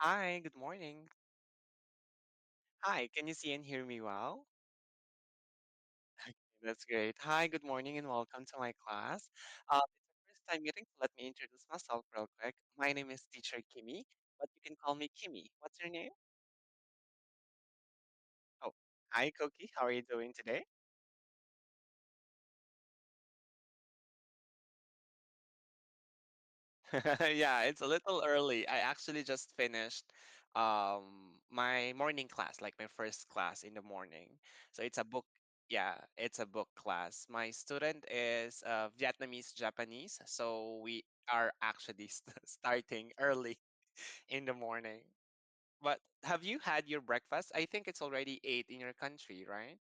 Hi, good morning. Hi, can you see and hear me well? That's great. Hi, good morning and welcome to my class. It's my first time meeting, so let me introduce myself real quick. My name is Teacher Kimmy, but you can call me Kimmy. What's your name? Oh, hi, Koki. How are you doing today? Yeah, it's a little early. I actually just finished my morning class, like my first class in the morning. So it's a book, yeah, it's a book class. My student is Vietnamese Japanese, so we are actually starting early in the morning. But have you had your breakfast? I think it's already 8 in your country, right?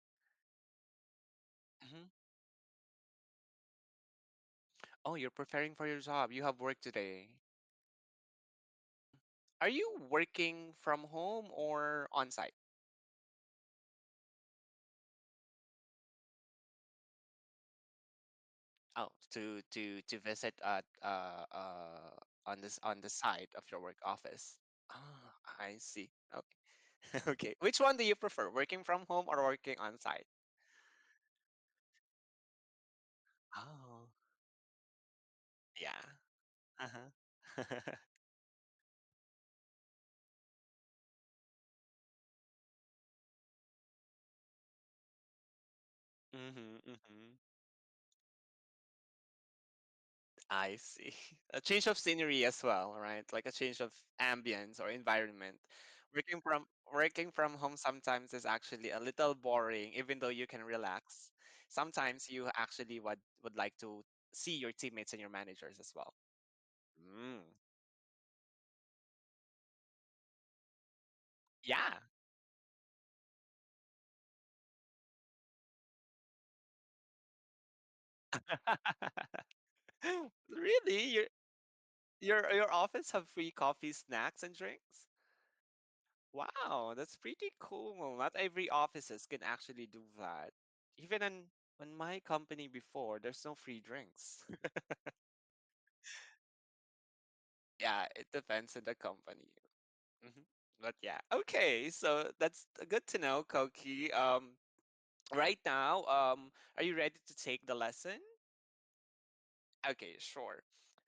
Hmm. Oh, you're preparing for your job. You have work today. Are you working from home or on site? Oh, to visit at on the side of your work office. Ah, I see. Okay. Okay. Which one do you prefer, working from home or working on site? Oh, yeah. Uh-huh. Mm-hmm, mm-hmm. I see. A change of scenery as well, right? Like a change of ambience or environment. Working from home sometimes is actually a little boring, even though you can relax. Sometimes you actually would like to see your teammates and your managers as well. Mm. Yeah. Really? Your office have free coffee, snacks, and drinks? Wow, that's pretty cool. Not every offices can actually do that. Even on my company before, there's no free drinks. Yeah, it depends on the company. Hmm. But yeah, okay. So that's good to know, Koki. Right now, are you ready to take the lesson? Okay, sure.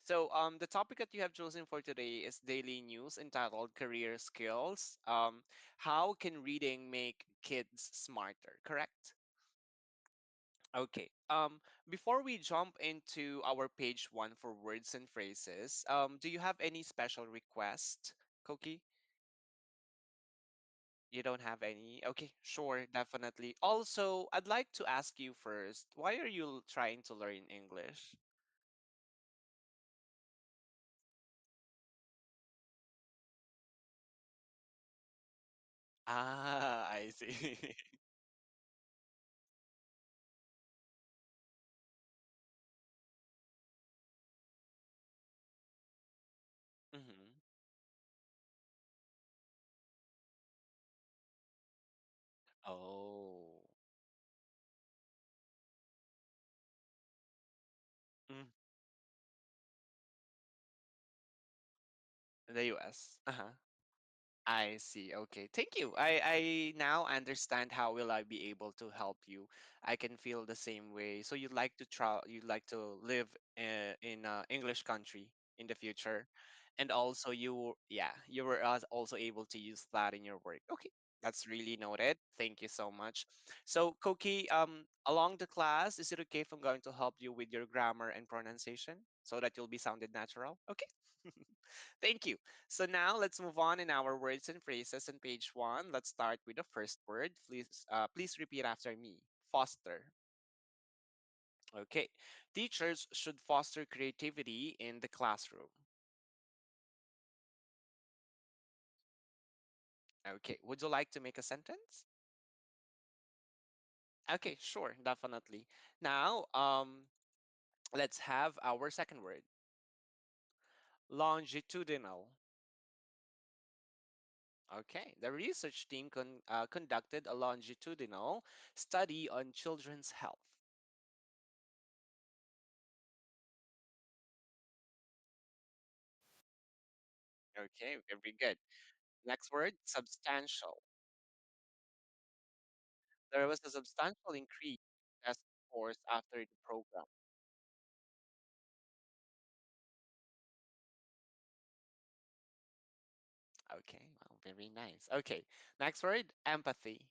So, the topic that you have chosen for today is daily news entitled "Career Skills." How can reading make kids smarter? Correct? Okay. Before we jump into our page one for words and phrases, do you have any special request, Koki? You don't have any? Okay, sure, definitely. Also, I'd like to ask you first, why are you trying to learn English? Ah, I see. Hmm. Oh, mm, the US. Uh-huh. I see. Okay. Thank you. I now understand how will I be able to help you. I can feel the same way. So you'd like to try, you'd like to live in a English country in the future. And also yeah, you were also able to use that in your work. Okay. That's really noted. Thank you so much. So Koki, along the class, is it okay if I'm going to help you with your grammar and pronunciation so that you'll be sounded natural? Okay. Thank you. So now let's move on in our words and phrases on page one. Let's start with the first word. Please repeat after me. Foster. Okay. Teachers should foster creativity in the classroom. Okay. Would you like to make a sentence? Okay, sure, definitely. Now, let's have our second word. Longitudinal. Okay. The research team conducted a longitudinal study on children's health. Okay, very good. Next word, substantial. There was a substantial increase in test scores after the program. Okay, well, very nice. Okay, next word, empathy.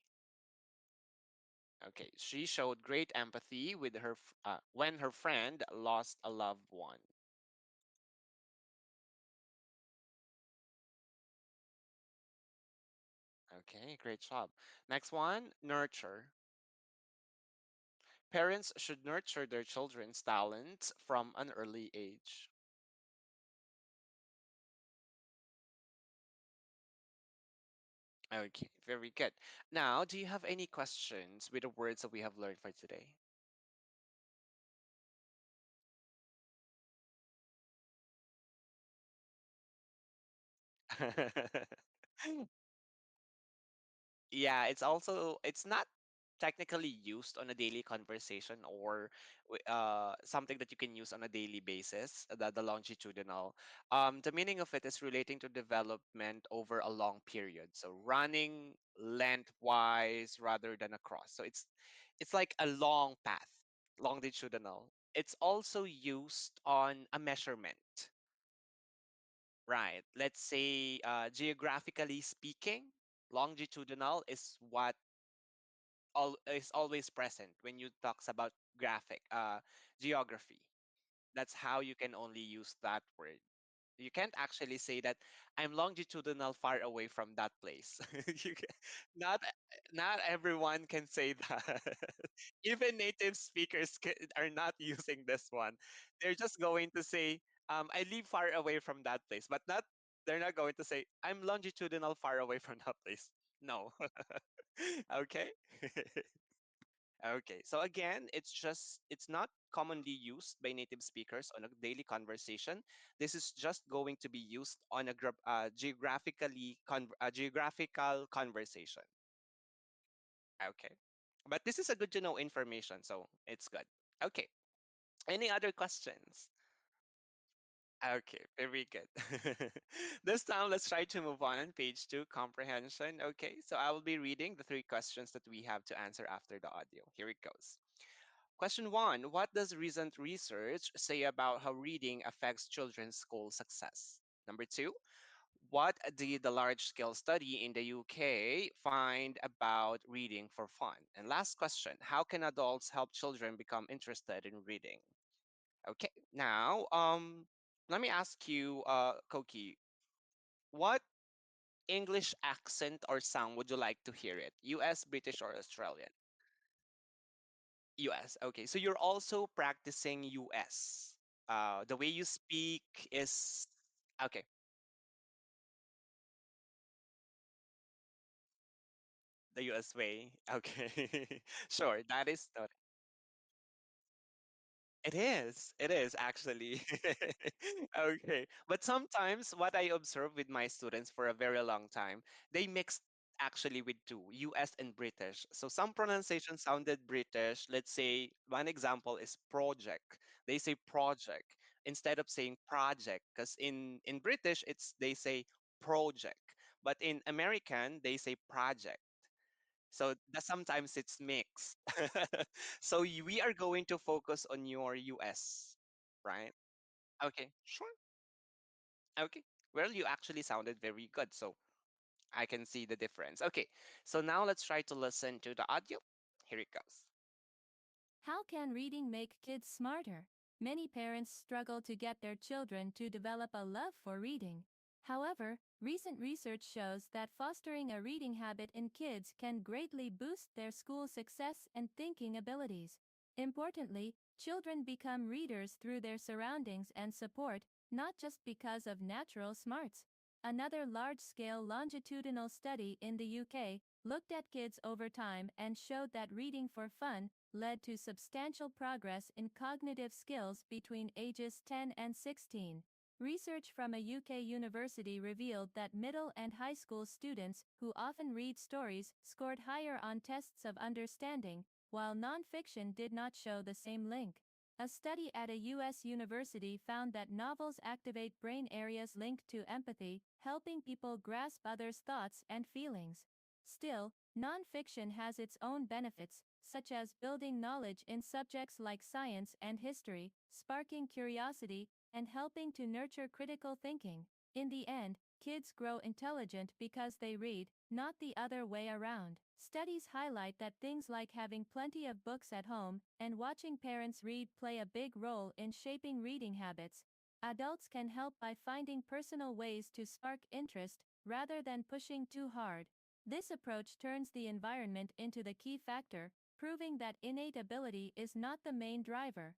Okay, she showed great empathy with when her friend lost a loved one. Okay, great job. Next one, nurture. Parents should nurture their children's talents from an early age. Okay, very good. Now, do you have any questions with the words that we have learned for today? Yeah, it's not technically used on a daily conversation or something that you can use on a daily basis, the longitudinal. The meaning of it is relating to development over a long period. So running lengthwise rather than across. So it's like a long path, longitudinal. It's also used on a measurement, right? Let's say geographically speaking, longitudinal is what is always present when you talks about geography. That's how you can only use that word. You can't actually say that I'm longitudinal far away from that place. you can, not not everyone can say that. Even native speakers are not using this one. They're just going to say I live far away from that place, but not they're not going to say I'm longitudinal far away from that place. No. Okay. Okay, so again, it's not commonly used by native speakers on a daily conversation. This is just going to be used on a geographical conversation. Okay, but this is a good to know information, so it's good. Okay, any other questions? Okay, very good. This time, let's try to move on page two, comprehension. Okay, so I will be reading the three questions that we have to answer after the audio. Here it goes. Question one: what does recent research say about how reading affects children's school success? Number two: what did the large scale study in the UK find about reading for fun? And last question: how can adults help children become interested in reading? Okay, now, let me ask you, Koki, what English accent or sound would you like to hear it? US, British, or Australian? US. Okay, so you're also practicing US. The way you speak is okay. The US way. Okay, sure. That is it is. It is actually. Okay. But sometimes what I observe with my students for a very long time, they mix actually with two, US and British. So some pronunciation sounded British. Let's say one example is project. They say project instead of saying project because in British they say project, but in American they say project. So that sometimes it's mixed. So we are going to focus on your US, right? Okay, sure. Okay. Well, you actually sounded very good, so I can see the difference. Okay, so now let's try to listen to the audio. Here it goes. How can reading make kids smarter? Many parents struggle to get their children to develop a love for reading. However, recent research shows that fostering a reading habit in kids can greatly boost their school success and thinking abilities. Importantly, children become readers through their surroundings and support, not just because of natural smarts. Another large-scale longitudinal study in the UK looked at kids over time and showed that reading for fun led to substantial progress in cognitive skills between ages 10 and 16. Research from a UK university revealed that middle and high school students who often read stories scored higher on tests of understanding, while nonfiction did not show the same link. A study at a U.S. university found that novels activate brain areas linked to empathy, helping people grasp others' thoughts and feelings. Still, nonfiction has its own benefits, such as building knowledge in subjects like science and history, sparking curiosity, and helping to nurture critical thinking. In the end, kids grow intelligent because they read, not the other way around. Studies highlight that things like having plenty of books at home and watching parents read play a big role in shaping reading habits. Adults can help by finding personal ways to spark interest rather than pushing too hard. This approach turns the environment into the key factor, proving that innate ability is not the main driver.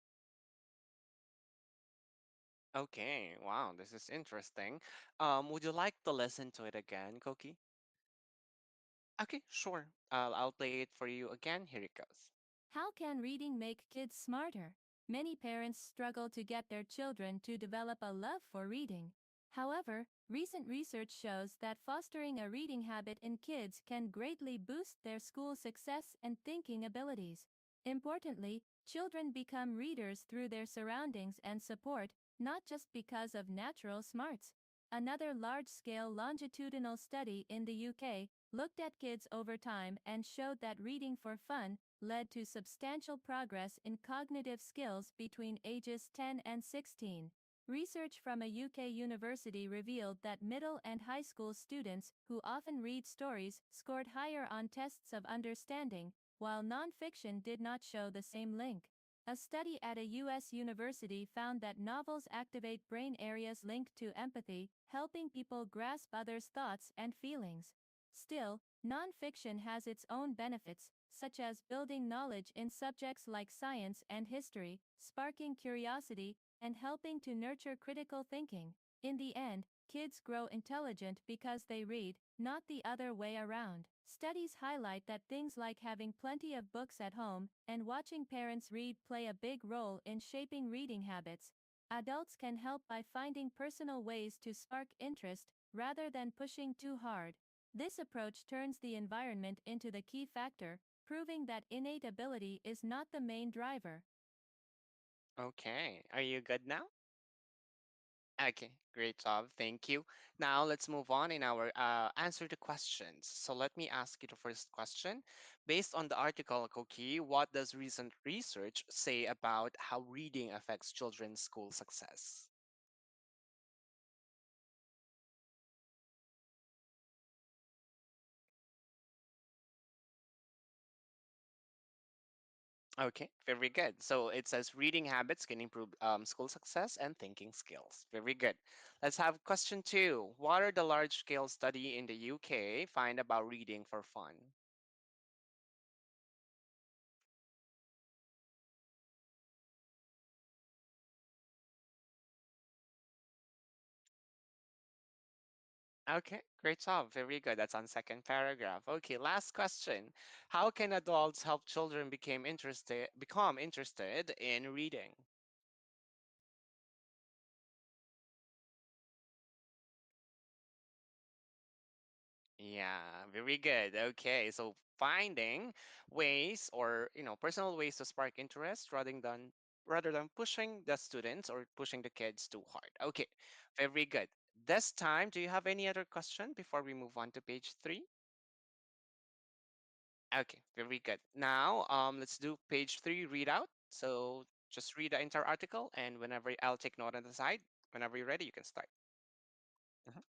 Okay, wow, this is interesting. Would you like to listen to it again, Koki? Okay, sure. I'll play it for you again. Here it goes. How can reading make kids smarter? Many parents struggle to get their children to develop a love for reading. However, recent research shows that fostering a reading habit in kids can greatly boost their school success and thinking abilities. Importantly, children become readers through their surroundings and support, not just because of natural smarts. Another large-scale longitudinal study in the UK looked at kids over time and showed that reading for fun led to substantial progress in cognitive skills between ages 10 and 16. Research from a UK university revealed that middle and high school students who often read stories scored higher on tests of understanding, while nonfiction did not show the same link. A study at a U.S. university found that novels activate brain areas linked to empathy, helping people grasp others' thoughts and feelings. Still, nonfiction has its own benefits, such as building knowledge in subjects like science and history, sparking curiosity, and helping to nurture critical thinking. In the end, kids grow intelligent because they read, not the other way around. Studies highlight that things like having plenty of books at home and watching parents read play a big role in shaping reading habits. Adults can help by finding personal ways to spark interest rather than pushing too hard. This approach turns the environment into the key factor, proving that innate ability is not the main driver. Okay, are you good now? Okay, great job. Thank you. Now let's move on in our answer to questions. So let me ask you the first question. Based on the article, Koki, what does recent research say about how reading affects children's school success? Okay, very good. So it says reading habits can improve school success and thinking skills. Very good. Let's have question two. What are the large scale study in the UK find about reading for fun? Okay, great job. Very good. That's on second paragraph. Okay, last question. How can adults help children become interested in reading? Yeah, very good. Okay, so finding ways or personal ways to spark interest rather than pushing the students or pushing the kids too hard. Okay, very good. This time, do you have any other question before we move on to page 3? Okay, very good. Now, let's do page 3 readout. So just read the entire article, and whenever I'll take note on the side, whenever you're ready, you can start. Mhm.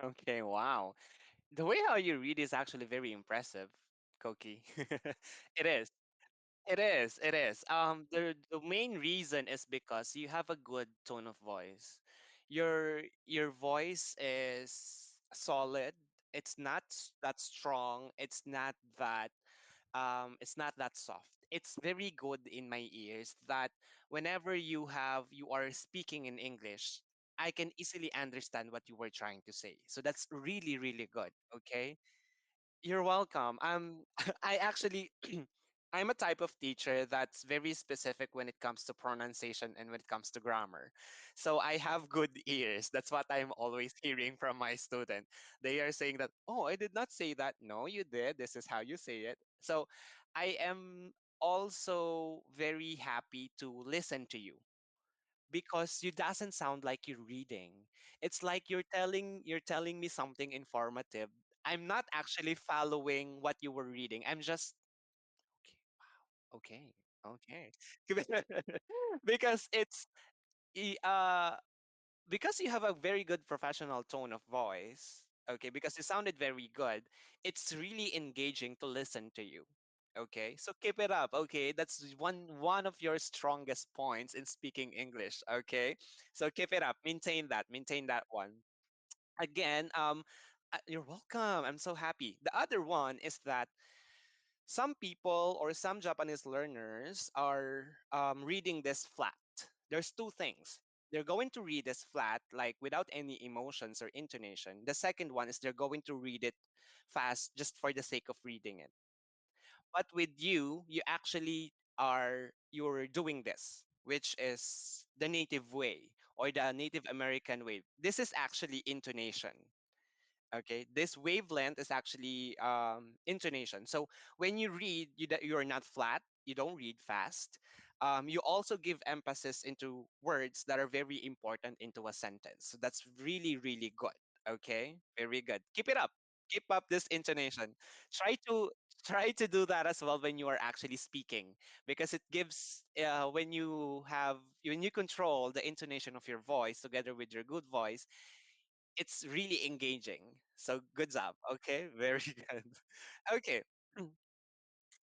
Okay, wow. The way how you read is actually very impressive, Koki. It is. It is. It is. The main reason is because you have a good tone of voice. Your voice is solid. It's not that strong. It's not that soft. It's very good in my ears that whenever you are speaking in English, I can easily understand what you were trying to say. So that's really really good. Okay, you're welcome. I actually I'm a type of teacher that's very specific when it comes to pronunciation and when it comes to grammar. So I have good ears. That's what I'm always hearing from my student. They are saying that, "Oh, I did not say that." No, you did. This is how you say it. So I am also very happy to listen to you because you doesn't sound like you're reading. It's like you're telling me something informative. I'm not actually following what you were reading. I'm just okay, okay, okay. because it's i- uh because you have a very good professional tone of voice, okay, because you sounded very good, it's really engaging to listen to you. Okay, so keep it up. Okay, that's one of your strongest points in speaking English. Okay, so keep it up, maintain that one. Again, you're welcome. I'm so happy. The other one is that some people or some Japanese learners are reading this flat. There's two things. They're going to read this flat, like without any emotions or intonation. The second one is they're going to read it fast just for the sake of reading it. But with you, you're doing this, which is the native way or the Native American way. This is actually intonation. Okay, this wavelength is actually intonation. So when you read, you're not flat, you don't read fast. You also give emphasis into words that are very important into a sentence. So that's really really good. Okay, very good. Keep it up. Keep up this intonation. Try to try to do that as well when you are actually speaking, because it gives when you control the intonation of your voice together with your good voice, it's really engaging. So good job. Okay, very good. Okay.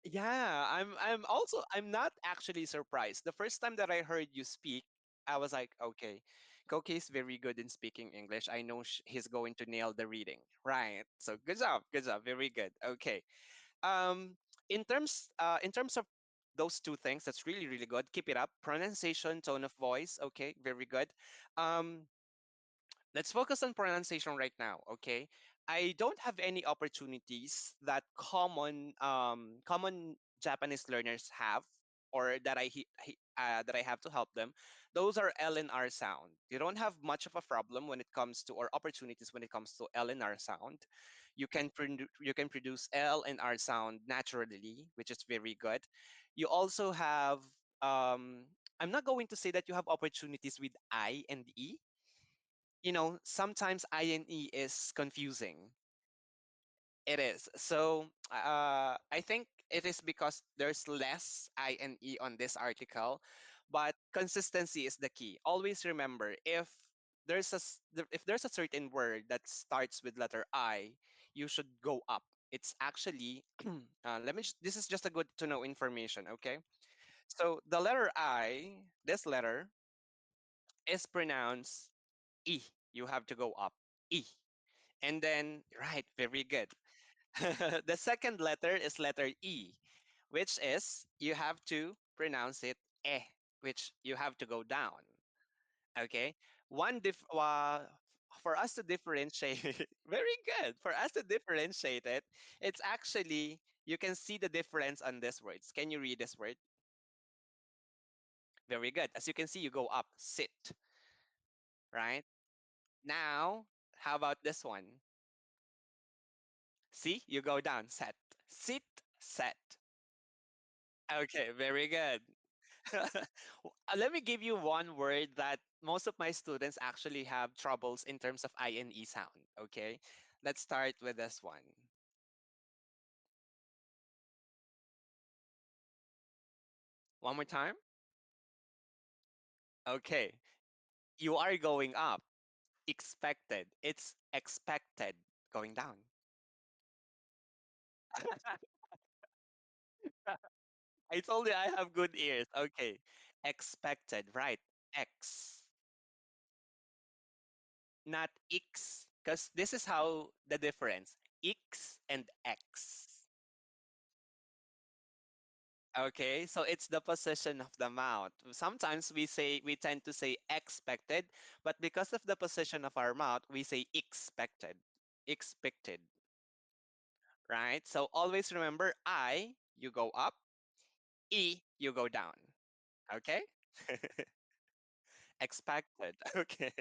Yeah, I'm not actually surprised. The first time that I heard you speak, I was like, okay, Koki is very good in speaking English. I know he's going to nail the reading. Right. So good job. Good job. Very good. Okay. Um in terms of those two things, that's really really good. Keep it up. Pronunciation, tone of voice. Okay, very good. Um let's focus on pronunciation right now. Okay, I don't have any opportunities that common Japanese learners have, or that I have to help them. Those are L and R sound. You don't have much of a problem when it comes to, or opportunities when it comes to L and R sound. You can produce L and R sound naturally, which is very good. You also have I'm not going to say that you have opportunities with I and E. Sometimes INE is confusing. It is. So I think it is because there's less INE on this article, but consistency is the key. Always remember, if there's a certain word that starts with letter I, you should go up. It's actually this is just a good to know information, okay? So the letter I, this letter is pronounced E. You have to go up. E. And then, right, very good. The second letter is letter E, which is you have to pronounce it eh, which you have to go down. Okay, for us to differentiate, very good. For us to differentiate it, it's actually you can see the difference on these words. Can you read this word? Very good. As you can see, you go up, sit, right? Now, how about this one? See, you go down, set, sit, set. Okay, very good. Let me give you one word that most of my students actually have troubles in terms of INE sound. Okay, let's start with this one. One more time. Okay, you are going up. expected. It's expected going down. I told you I have good ears. Okay. Expected, right. X, not X. Because this is how the difference. X and X. Okay, so it's the position of the mouth. Sometimes we tend to say expected, but because of the position of our mouth, we say expected. Expected, right? So always remember I, you go up, E, you go down. Okay? Expected. Okay.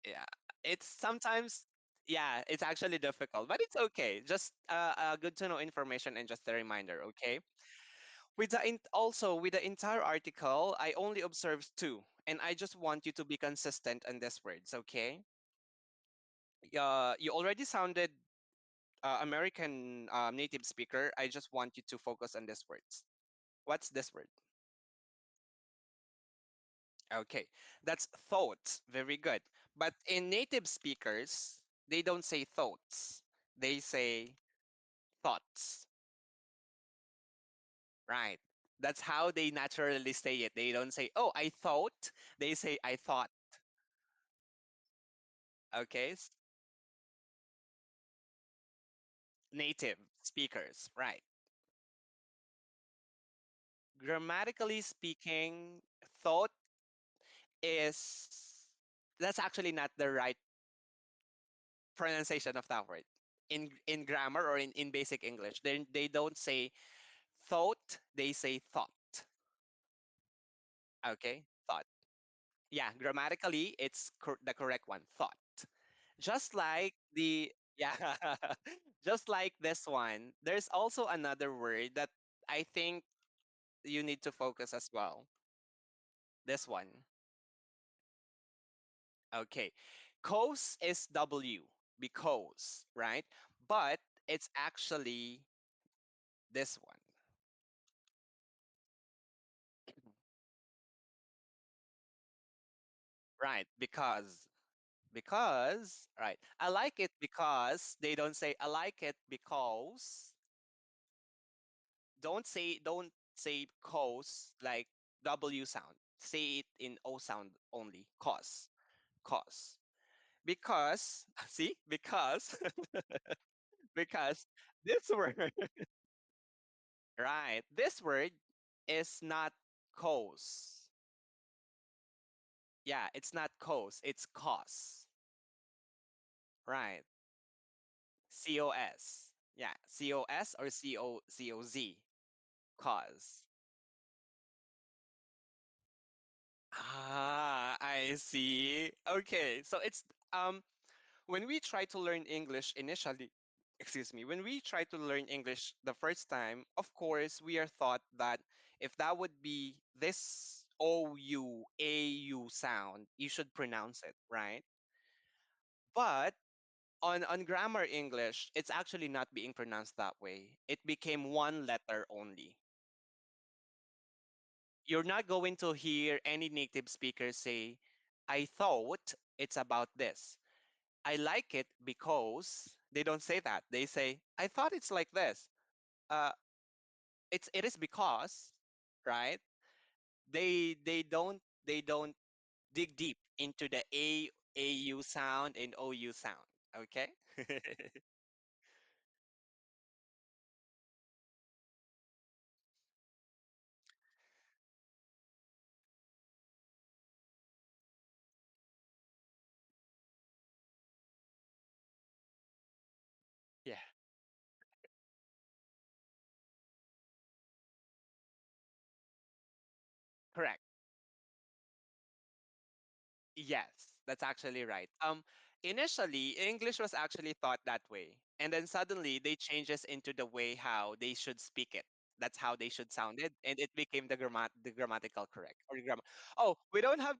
Yeah. It's sometimes, yeah, it's actually difficult, but it's okay. Just good to know information and just a reminder, okay? Also with the entire article, I only observed two, and I just want you to be consistent on these words, okay? You already sounded American native speaker. I just want you to focus on these words. What's this word? Okay, that's thoughts. Very good. But in native speakers, they don't say thoughts. They say thoughts. Right. That's how they naturally say it. They don't say, "Oh, I thought." They say, "I thought." Okay. Native speakers. Right. Grammatically speaking, thought is that's actually not the right pronunciation of that word. In grammar or in basic English, they don't say thought, they say thought. Okay, thought. Yeah, grammatically, it's the correct one, thought. Just like the yeah, just like this one. There's also another word that I think you need to focus as well. This one. Okay. Cause is W because, right? But it's actually this one. Right, because right. I like it because they don't say I like it because don't say cause like W sound. Say it in O sound only. Cause. Because see? Because because this word right. This word is not cause. Yeah, it's not cause, it's cause. Right. COS. Yeah, COS or COZ. Cause. Ah, I see. Okay, so it's when we try to learn English initially, excuse me, when we try to learn English the first time, of course, we are taught that if that would be this OU, AU sound, you should pronounce it, right? But on grammar English, it's actually not being pronounced that way. It became one letter only. You're not going to hear any native speaker say, I thought it's about this. I like it because they don't say that. They say, I thought it's like this. Uh, it is because, right? They don't dig deep into the AU sound and OU sound. Okay? Yeah, correct. Yes, that's actually right. Initially, English was actually taught that way, and then suddenly they changes into the way how they should speak it. That's how they should sound it, and it became the grammatical correct or grammar. Oh, we don't have